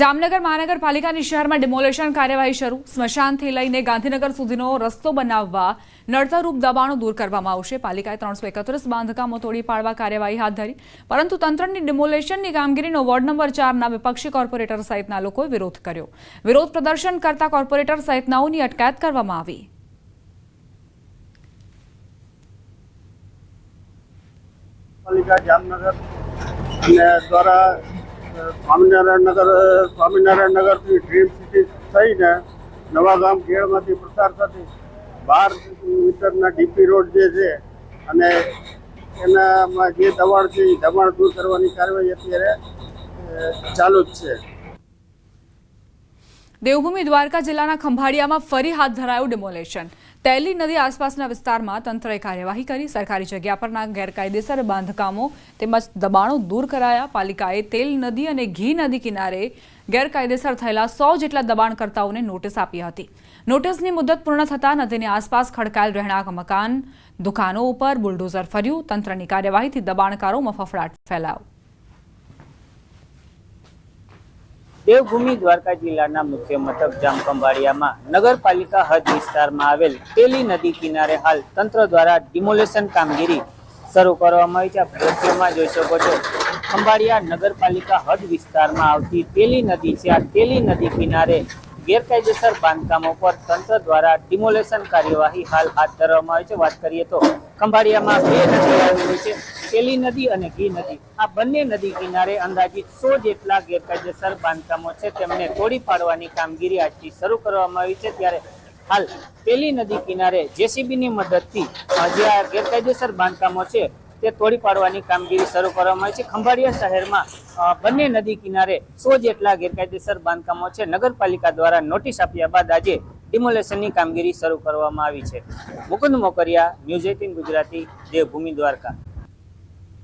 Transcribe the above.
જામનગર મહાનગરપાલિકાની શહેરમાં ડિમોલેશન કાર્યવાહી શરૂ। સ્મશાનથી લઈને ગાંધીનગર સુધીનો રસ્તો બનાવવા નડતરરૂપ દબાણો દૂર કરવામાં આવશે। પાલિકાએ 331 બાંધકામો તોડી પાડવા કાર્યવાહી હાથ ધરી, પરંતુ તંત્રની ડિમોલેશનની કામગીરીનો વોર્ડ નંબર 4ના વિપક્ષી કોર્પોરેટર સહિતના લોકોએ વિરોધ કર્યો। વિરોધ પ્રદર્શન કરતા કોર્પોરેટર સહિતનાઓની અટકાયત કરવામાં આવી। પાલિકા જામનગર દ્વારા સ્વામિનારાયણ નગર થી ડ્રીમ સિટી થઈને નવાગામ ખેડમાંથી પ્રસાર થતી 12 મીટરના ડીપી રોડ જે છે અને એનામાં જે દબાણ છે એ દબાણ દૂર કરવાની કાર્યવાહી અત્યારે ચાલુ જ છે। દેવભૂમિ દ્વારકા જિલ્લાના ખંભાળિયામાં ફરી હાથ ધરાયું ડિમોલેશન। તેલી નદી આસપાસના વિસ્તારમાં તંત્રએ કાર્યવાહી કરી। સરકારી જગ્યા પરના ગેરકાયદેસર બાંધકામો તેમજ દબાણો દૂર કરાયા। પાલિકાએ તેલ નદી અને ઘી નદી કિનારે ગેરકાયદેસર થયેલા 100 જેટલા દબાણકર્તાઓને નોટિસ આપી હતી। નોટિસની મુદત પૂર્ણ થતાં નદીની આસપાસ ખડકાયેલ રહેણાંક મકાન, દુકાનો ઉપર બુલડોઝર ફર્યું। તંત્રની કાર્યવાહીથી દબાણકારોમાં ફફડાટ ફેલાયો। દેવભૂમિ દ્વારકા જિલ્લાના મુખ્ય મથક જામ ખંભાળિયામાં નગરપાલિકા હદ વિસ્તારમાં આવેલ તેલી નદી કિનારે હાલ તંત્ર દ્વારા ડિમોલેશન કામગીરી શરૂ કરવામાં આવી છે। આપ દ્રશ્યોમાં જોઈ શકો છો, ખંભાળિયા નગરપાલિકા હદ વિસ્તારમાં આવતી તેલી નદી છે। આ તેલી નદી કિનારે ગેરકાયદેસર બાંધકામો પર તંત્ર દ્વારા ડિમોલેશન કાર્યવાહી હાલ હાથ ધરવામાં આવી છે। વાત કરીએ તો ખંભાળિયામાં 2 નદી આવેલી છે, તેલી નદી અને ઘી નદી। આ બંને નદી કિનારે અંદાજિત 100 જેટલા ગેરકાયદેસર બાંધકામો છે તેમને તોડી પાડવાની કામગીરી આજથી શરૂ કરવામાં આવી છે। ત્યારે હાલ તેલી નદી કિનારે જેસીબીની મદદથી જે આ ગેરકાયદેસર બાંધકામો છે તે તોડી પાડવાની કામગીરી શરૂ કરવામાં આવી છે। ખંભાળિયા શહેરમાં બંને નદી કિનારે 100 જેટલા ગેરકાયદેસર બાંધકામો છે નગરપાલિકા દ્વારા નોટિસ આપ્યા બાદ આજે ડિમોલેશનની કામગીરી શરૂ કરવામાં આવી છે। મુકુંદ મોકરિયા, ન્યૂઝ 18 ગુજરાતી, દેવભૂમિ દ્વારકા।